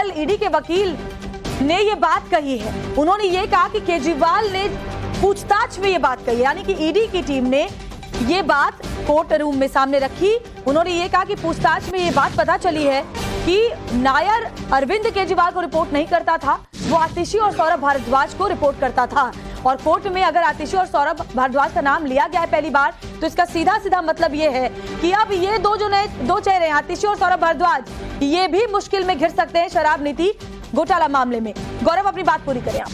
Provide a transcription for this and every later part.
कल ईडी के वकील ने ये बात कही है। उन्होंने ये कहा कि केजरीवाल ने पूछताछ में ये बात कही, यानी कि ईडी की टीम ने ये बात कोर्ट रूम में सामने रखी। उन्होंने ये कहा कि पूछताछ में ये बात पता चली है कि नायर अरविंद केजरीवाल को रिपोर्ट नहीं करता था, वो आतिशी और सौरभ भारद्वाज को रिपोर्ट करता था। और कोर्ट में अगर आतिशी और सौरभ भारद्वाज का नाम लिया गया है पहली बार, तो इसका सीधा सीधा मतलब ये है कि अब ये दो चेहरे हैं, आतिशी और सौरभ भारद्वाज, ये भी मुश्किल में घिर सकते हैं शराब नीति घोटाला मामले में। गौरव, अपनी बात पूरी करें आप।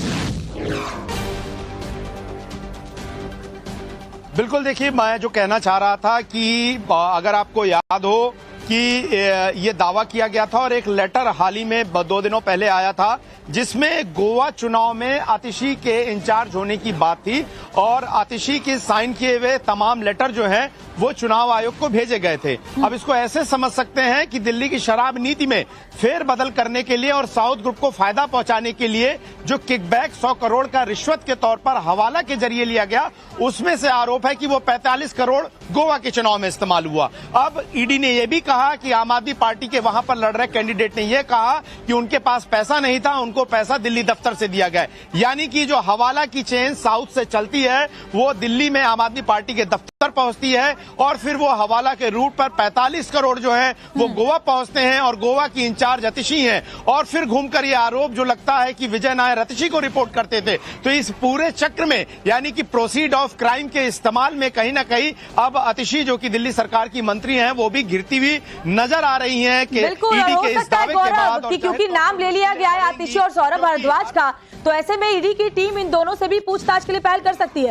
बिल्कुल, देखिए, मैं जो कहना चाह रहा था कि अगर आपको याद हो कि ये दावा किया गया था और एक लेटर हाल ही में 2 दिनों पहले आया था जिसमें गोवा चुनाव में आतिशी के इंचार्ज होने की बात थी और आतिशी के साइन किए हुए तमाम लेटर जो हैं वो चुनाव आयोग को भेजे गए थे। अब इसको ऐसे समझ सकते हैं कि दिल्ली की शराब नीति में फेरबदल करने के लिए और साउथ ग्रुप को फायदा पहुंचाने के लिए जो किकबैक 100 करोड़ का रिश्वत के तौर पर हवाला के जरिए लिया गया, उसमें से आरोप है कि वो 45 करोड़ गोवा के चुनाव में इस्तेमाल हुआ। अब ईडी ने यह भी कहा कि आम आदमी पार्टी के वहां पर लड़ रहे कैंडिडेट ने यह कहा कि उनके पास पैसा नहीं था, उनको पैसा दिल्ली दफ्तर से दिया गया। यानी कि जो हवाला की चेन साउथ से चलती है वो दिल्ली में आम आदमी पार्टी के दफ्तर पहुंचती है और फिर वो हवाला के रूट पर 45 करोड़ जो है वो गोवा पहुंचते हैं और गोवा की इंचार्ज आतिशी हैं और फिर घूमकर ये आरोप जो लगता है कि विजय नायर आतिशी को रिपोर्ट करते थे। तो इस पूरे चक्र में यानी कि प्रोसीड ऑफ क्राइम के इस्तेमाल में कहीं ना कहीं अब आतिशी जो कि दिल्ली सरकार की मंत्री हैं वो भी घिरती हुई नजर आ रही हैं कि ईडी के इस दावे के बाद, क्योंकि नाम ले लिया गया है आतिशी और सौरभ भारद्वाज का, तो ऐसे में ईडी की टीम इन दोनों से भी पूछताछ के लिए पहल कर सकती है।